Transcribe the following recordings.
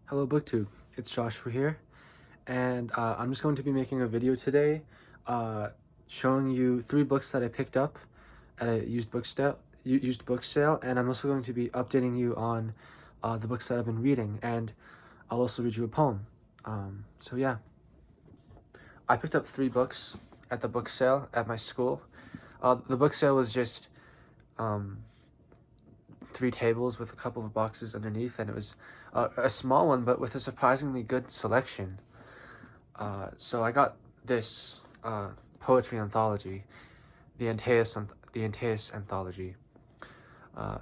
Hello BookTube, it's Joshua here, and I'm just going to be making a video today showing you 3 books that I picked up at a used book sale, and I'm also going to be updating you on the books that I've been reading, and I'll also read you a poem. So yeah, I picked up 3 books at the book sale at my school. The book sale was just 3 tables with a couple of boxes underneath, and it was a small one, but with a surprisingly good selection. So I got this poetry anthology, the Antaeus anthology. Uh,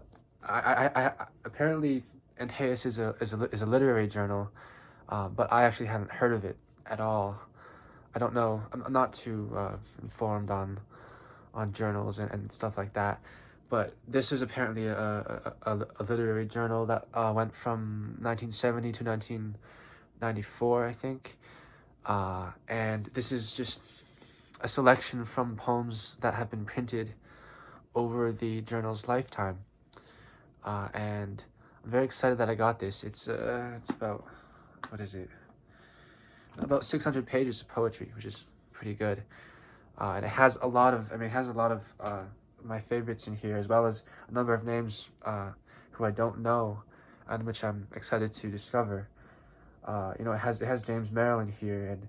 I apparently Antaeus is a literary journal, but I actually hadn't heard of it at all. I don't know. I'm not too informed on journals and stuff like that. But this is apparently a literary journal that went from 1970 to 1994, I think. And this is just a selection from poems that have been printed over the journal's lifetime. And I'm very excited that I got this. It's about, what is it? About 600 pages of poetry, which is pretty good. And it has a lot of, my favorites in here, as well as a number of names who I don't know, and which I'm excited to discover. It has James Merwin here, and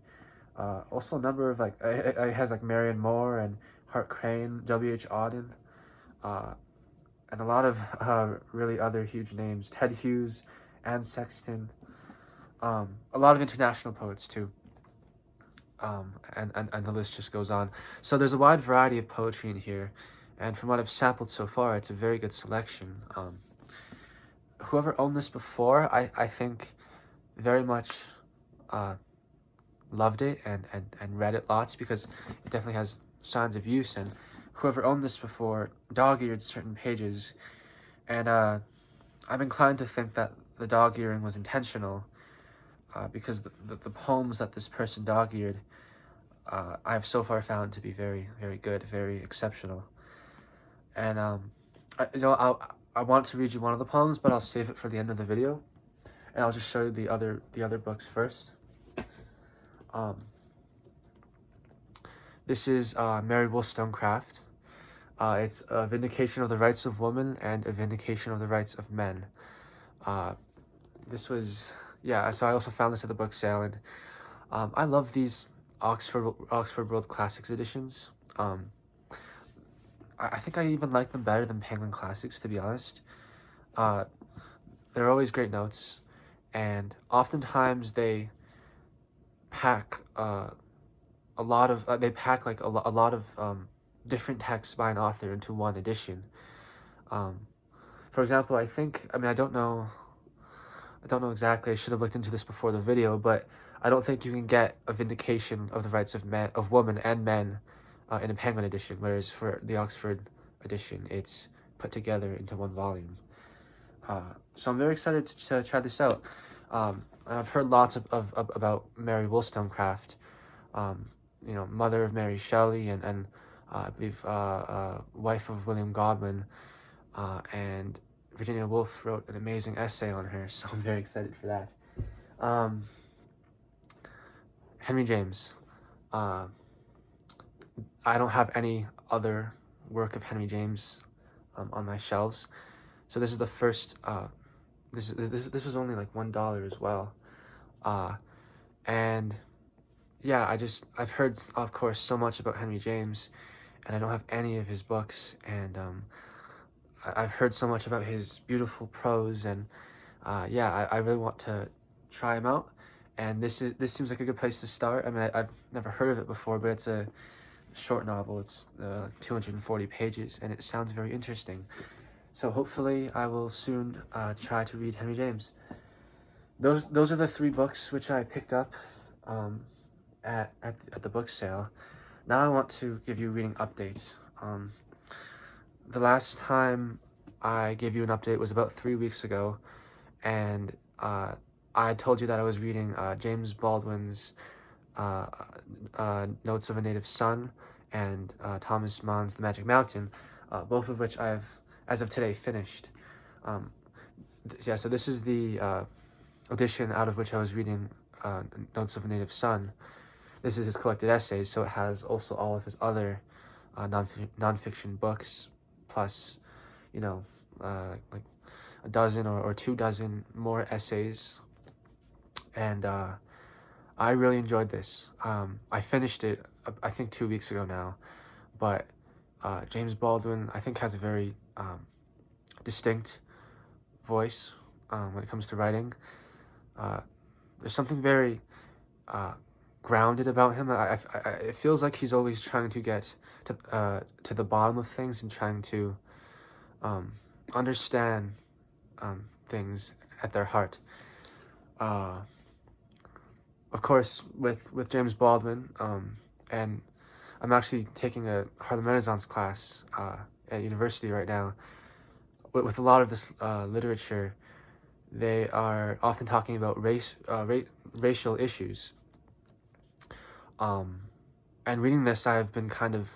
also a number of it has like Marion Moore and Hart Crane, W.H. Auden, and a lot of really other huge names, Ted Hughes, Anne Sexton, a lot of international poets too. And the list just goes on. So there's a wide variety of poetry in here, and from what I've sampled so far, it's a very good selection. Whoever owned this before, I think very much loved it and read it lots, because it definitely has signs of use, and whoever owned this before dog-eared certain pages, and I'm inclined to think that the dog-earing was intentional, because the poems that this person dog-eared I've so far found to be very, very good, very exceptional. And I want to read you one of the poems, but I'll save it for the end of the video, and I'll just show you the other books first. This is Mary Wollstonecraft. It's a vindication of the rights of women and a vindication of the rights of men. This was, yeah, so I also found this at the book sale, and I love these Oxford World Classics editions. I think I even like them better than Penguin Classics, to be honest. They're always great notes, and oftentimes they pack a lot of different texts by an author into one edition. For example, I don't know exactly. I should have looked into this before the video, but I don't think you can get a vindication of the rights of women and men in a Penguin edition, whereas for the Oxford edition, it's put together into one volume. So I'm very excited to try this out. I've heard lots about Mary Wollstonecraft, mother of Mary Shelley, and I believe wife of William Godwin, and Virginia Woolf wrote an amazing essay on her, so I'm very excited for that. Henry James. I don't have any other work of Henry James on my shelves, so this is the first. This was only like $1 as well, and yeah, I've heard, of course, so much about Henry James, and I don't have any of his books, and I've heard so much about his beautiful prose, and yeah, I really want to try him out, and this seems like a good place to start. I mean, I've never heard of it before, but it's a short novel. It's 240 pages, and it sounds very interesting. So hopefully I will soon try to read Henry James. Those are the 3 books which I picked up at the book sale. Now I want to give you reading updates. The last time I gave you an update was about 3 weeks ago, and I told you that I was reading James Baldwin's Notes of a Native Son and Thomas Mann's The Magic Mountain, both of which I've, as of today, finished. So this is the edition, out of which I was reading Notes of a Native Son. This is his collected essays, so it has also all of his other nonfiction books, plus, like a dozen or 2 dozen more essays. And I really enjoyed this. I finished it, I think 2 weeks ago now, but James Baldwin, I think, has a very distinct voice when it comes to writing. There's something very grounded about him. It feels like he's always trying to get to the bottom of things and trying to understand things at their heart. Of course, with James Baldwin, and I'm actually taking a Harlem Renaissance class at university right now. With a lot of this literature, they are often talking about racial issues. And reading this, I've been kind of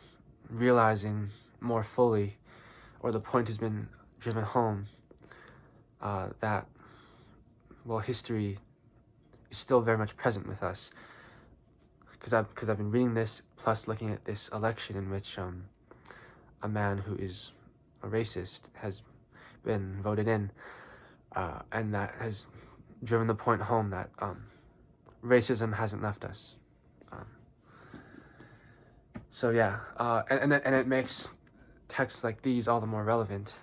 realizing more fully, or the point has been driven home, that, well, history is still very much present with us. Because I've been reading this, plus looking at this election in which a man who is a racist has been voted in, and that has driven the point home that racism hasn't left us. So yeah, and it makes texts like these all the more relevant.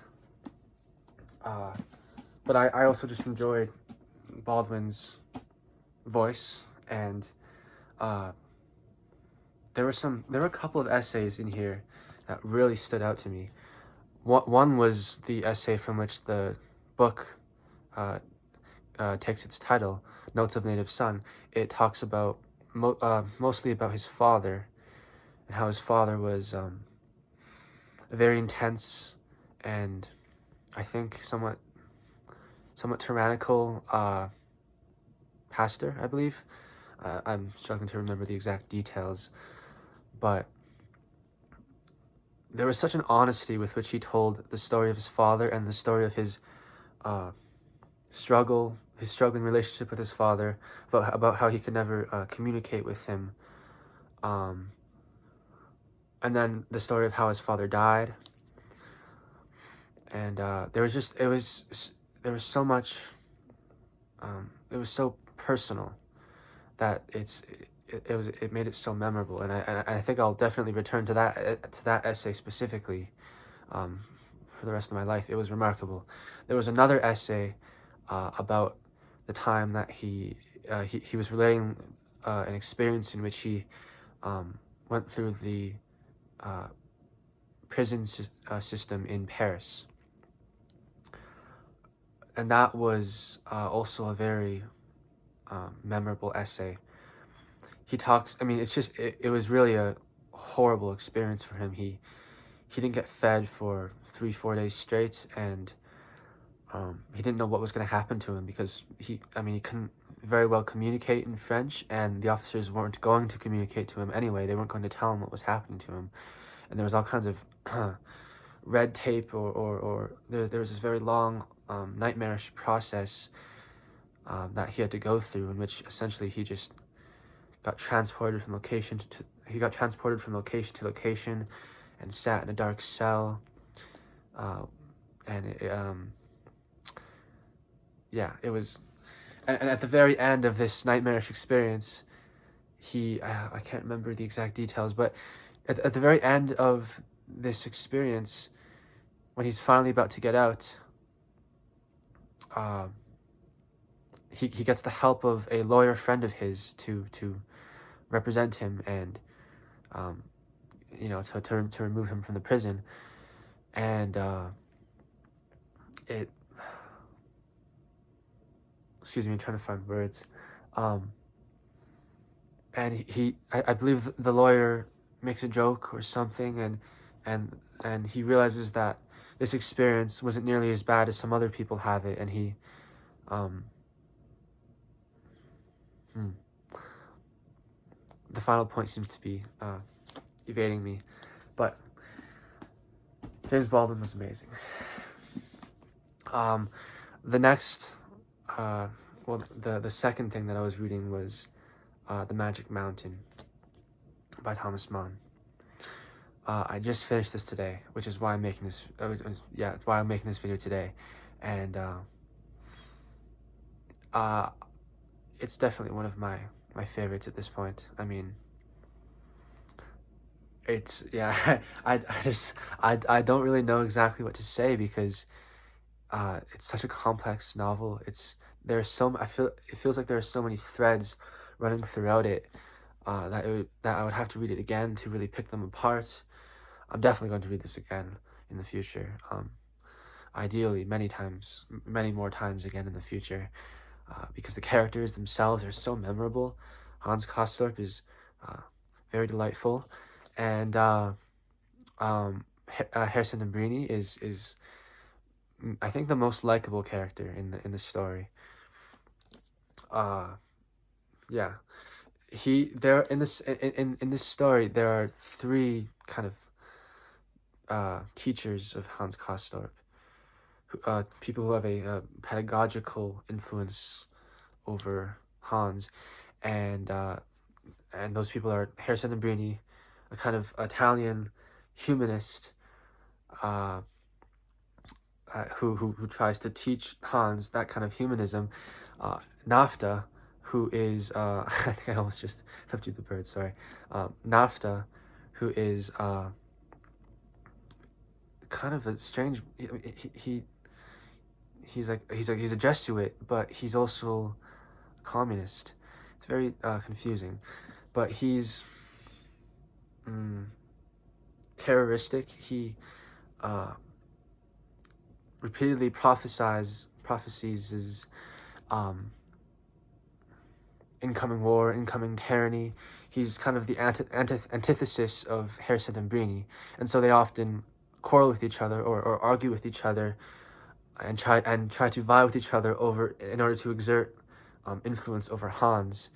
But I also just enjoyed Baldwin's voice, and there were a couple of essays in here that really stood out to me. One was the essay from which the book takes its title, Notes of a Native Son. It talks about mostly about his father, and how his father was a very intense and, I think, somewhat tyrannical pastor, I believe. I'm struggling to remember the exact details, but there was such an honesty with which he told the story of his father and the story of his struggling relationship with his father, about how he could never communicate with him, and then the story of how his father died. And there was so much, it was so personal that it made it so memorable, and I think I'll definitely return to that essay specifically for the rest of my life. It was remarkable. There was another essay about the time that he was relating an experience in which he went through the prison system in Paris, and that was also a very memorable essay. He talks, I mean, it was really a horrible experience for him. He didn't get fed for 3-4 days straight, and he didn't know what was going to happen to him, because he couldn't very well communicate in French, and the officers weren't going to communicate to him anyway. They weren't going to tell him what was happening to him, and there was all kinds of red tape, or there was this very long nightmarish process that he had to go through, in which essentially he just got transported from location to location and sat in a dark cell, and it was, and at the very end of this nightmarish experience, I can't remember the exact details, but at the very end of this experience, when he's finally about to get out, he gets the help of a lawyer friend of his to represent him, and to remove him from the prison. And excuse me, I'm trying to find words. And I believe the lawyer makes a joke or something, and he realizes that this experience wasn't nearly as bad as some other people have it, and he the final point seems to be evading me, but James Baldwin was amazing. The next well, the second thing that I was reading was The Magic Mountain by Thomas Mann. I just finished this today, which is why I'm making this. Yeah, it's why I'm making this video today, and it's definitely one of my favorites at this point. I mean, it's yeah. I don't really know exactly what to say because it's such a complex novel. It feels like there are so many threads running throughout it that I would have to read it again to really pick them apart. I'm definitely going to read this again in the future. Ideally, many more times again in the future, because the characters themselves are so memorable. Hans Castorp is very delightful, and Harrison and Brini is I think the most likable character in the story. Yeah, there in this story there are three kind of teachers of Hans Castorp, people who have a pedagogical influence over Hans, and those people are Harrison and Brini, a kind of Italian humanist who tries to teach Hans that kind of humanism. Nafta, who is I think I almost just flipped you the bird. Sorry, Nafta, who is kind of a strange. He's a Jesuit, but he's also a communist. It's very confusing, but he's terroristic. He repeatedly prophesies incoming war, incoming tyranny. He's kind of the antithesis of Harrison and Brini, and so they often quarrel with each other or argue with each other and try to vie with each other in order to exert influence over Hans,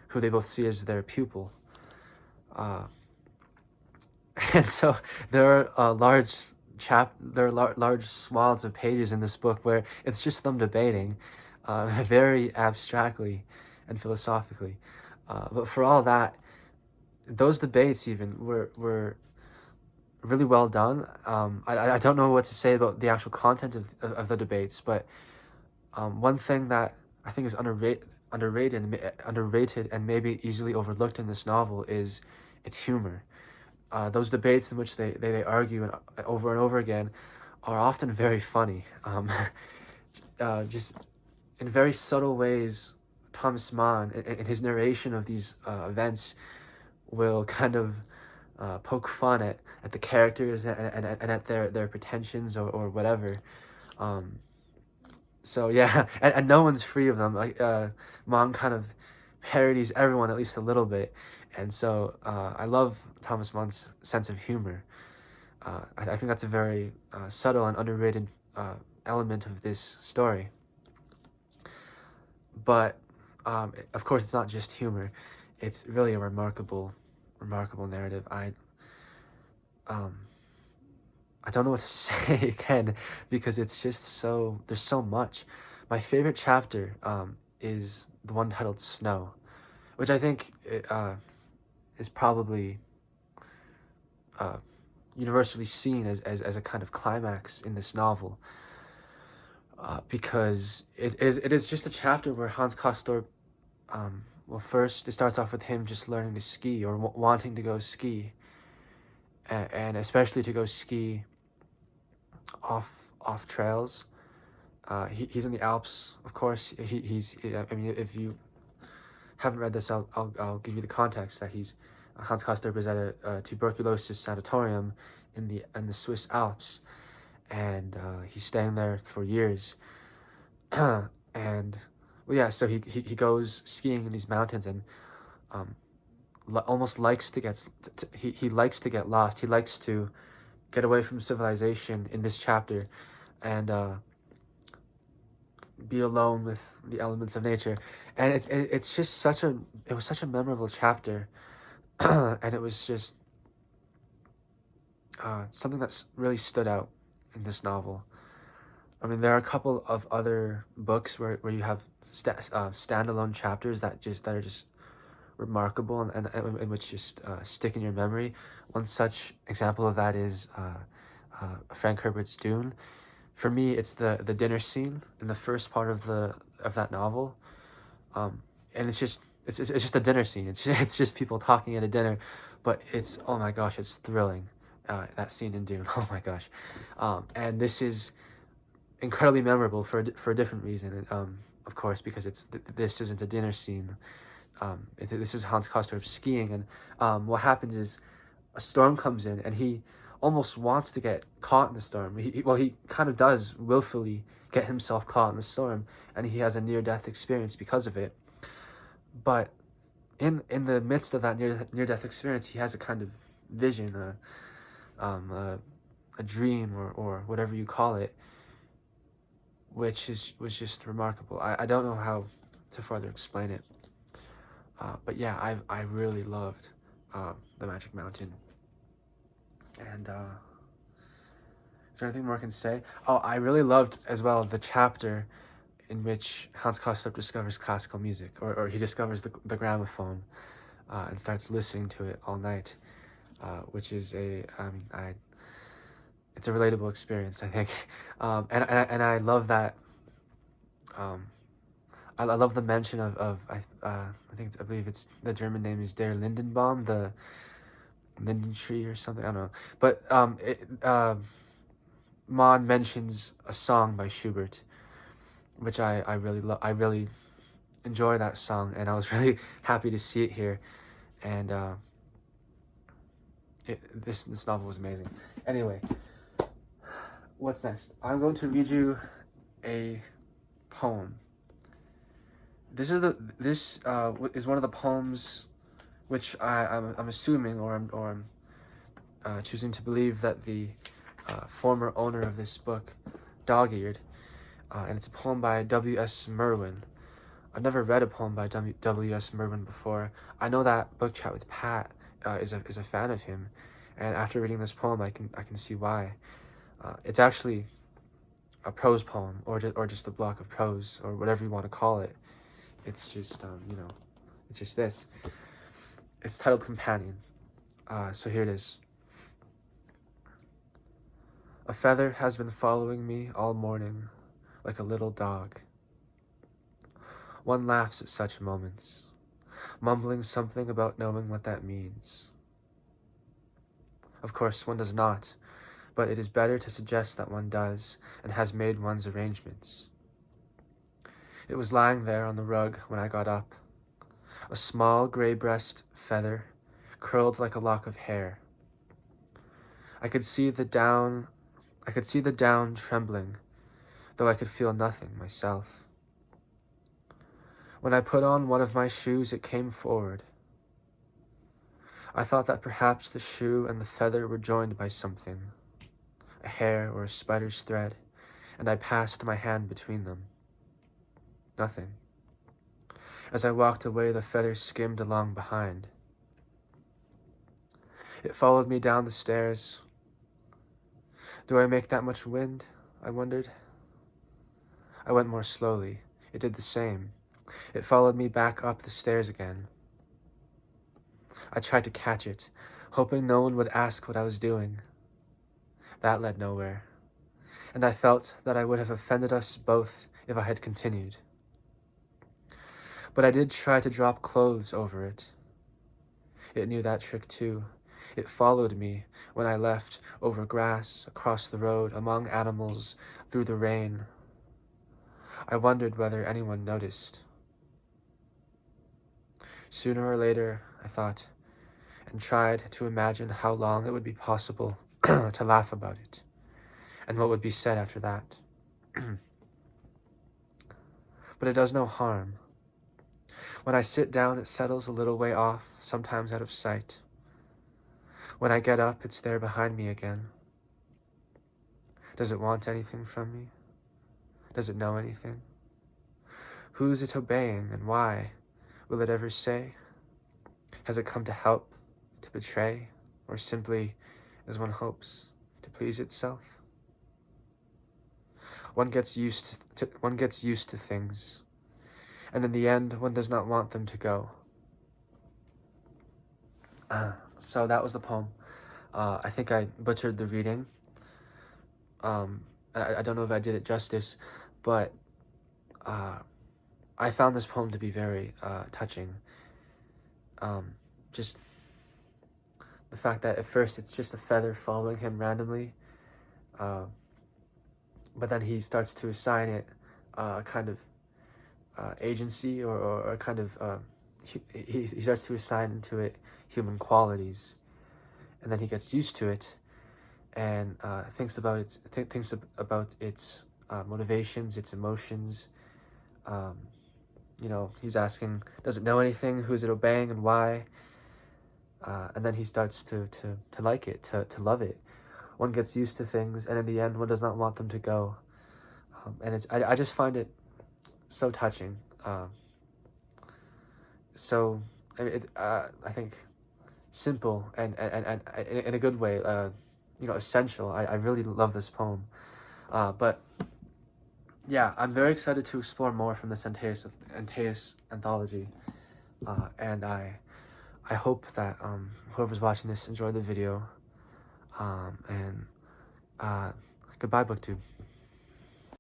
who they both see as their pupil. And so there are large swaths of pages in this book where it's just them debating, very abstractly and philosophically. But for all that, those debates even were really well done. I don't know what to say about the actual content of the debates, but one thing that I think is underrated and maybe easily overlooked in this novel is its humor. Those debates in which they argue over and over again are often very funny. Just in very subtle ways, Thomas Mann, in his narration of these events, will kind of poke fun at the characters and at their pretensions or whatever. So yeah, and no one's free of them. Like Mann kind of parodies everyone at least a little bit, and so I love Thomas Mann's sense of humor. I think that's a very subtle and underrated element of this story. But of course, it's not just humor; it's really a remarkable narrative. I don't know what to say again because it's just there's so much. My favorite chapter is the one titled Snow, which I think is probably universally seen as a kind of climax in this novel, because it is just a chapter where Hans Castorp, well, first it starts off with him just learning to ski or wanting to go ski, and especially to go ski off trails. He's in the Alps, of course. I mean, if you haven't read this, I'll give you the context that Hans Castorp is at a tuberculosis sanatorium in the Swiss Alps, and he's staying there for years. And well, yeah, so he goes skiing in these mountains and almost likes to get he likes to get lost. He likes to get away from civilization in this chapter and be alone with the elements of nature. And it's just it was such a memorable chapter. And it was just something that's really stood out in this novel. I mean, there are a couple of other books where you have standalone chapters that are just remarkable and which just stick in your memory. One such example of that is Frank Herbert's Dune. For me, it's the dinner scene in the first part of that novel, and it's just a dinner scene. It's just people talking at a dinner, but it's, oh my gosh, it's thrilling. That scene in Dune, oh my gosh, and this is incredibly memorable for a different reason. Of course, because this isn't a dinner scene. This is Hans Castorp skiing, and what happens is a storm comes in, and he almost wants to get caught in the storm. He kind of does willfully get himself caught in the storm, and he has a near-death experience because of it. But in the midst of that near-death experience, he has a kind of vision, a dream, or whatever you call it, which was just remarkable. I don't know how to further explain it. But yeah, I really loved The Magic Mountain. And is there anything more I can say? Oh, I really loved as well the chapter in which Hans Castorp discovers classical music, or he discovers the gramophone and starts listening to it all night, which is it's a relatable experience, I think. And I love that. I love the mention of I believe it's the German name is Der Lindenbaum, the linden tree or something, I don't know. But Mann mentions a song by Schubert, which I really love. I really enjoy that song, and I was really happy to see it here. And this novel was amazing. Anyway, what's next? I'm going to read you a poem. This is one of the poems which I'm assuming, or I'm choosing to believe that the former owner of this book dog-eared, and it's a poem by W.S. Merwin. I've never read a poem by W.S. Merwin before. I know that Book Chat with Pat is a fan of him, and after reading this poem, I can see why. It's actually a prose poem, or just a block of prose, or whatever you want to call it. It's just it's just this. It's titled Companion. So here it is. A feather has been following me all morning, like a little dog. One laughs at such moments, mumbling something about knowing what that means. Of course, one does not, but it is better to suggest that one does and has made one's arrangements. It was lying there on the rug when I got up, a small gray-breast feather, curled like a lock of hair. I could see the down trembling, though I could feel nothing myself. When I put on one of my shoes, it came forward. I thought that perhaps the shoe and the feather were joined by something, a hair or a spider's thread, and I passed my hand between them. Nothing. As I walked away, the feather skimmed along behind. It followed me down the stairs. Do I make that much wind? I wondered. I went more slowly. It did the same. It followed me back up the stairs again. I tried to catch it, hoping no one would ask what I was doing. That led nowhere, and I felt that I would have offended us both if I had continued. But I did try to drop clothes over it. It knew that trick too. It followed me when I left, over grass, across the road, among animals, through the rain. I wondered whether anyone noticed. Sooner or later, I thought, and tried to imagine how long it would be possible to laugh about it, and what would be said after that. But it does no harm. When I sit down, it settles a little way off, sometimes out of sight. When I get up, it's there behind me again. Does it want anything from me? Does it know anything? Who is it obeying, and why? Will it ever say? Has it come to help, to betray, or simply, as one hopes, to please itself? One gets used to things. and in the end, one does not want them to go. So that was the poem. I think I butchered the reading. I don't know if I did it justice, but I found this poem to be very touching. Just the fact that at first it's just a feather following him randomly, but then he starts to assign it a kind of agency, or a kind of he starts to assign into it human qualities, and then he gets used to it, and thinks about its motivations, its emotions. He's asking, does it know anything? Who is it obeying, and why? And then he starts to like it, to love it. One gets used to things, and in the end, one does not want them to go. And I just find it so touching. I think simple and in a good way. Essential. I really love this poem. But yeah, I'm very excited to explore more from this Antaeus anthology. And I hope that whoever's watching this enjoyed the video. And goodbye, BookTube.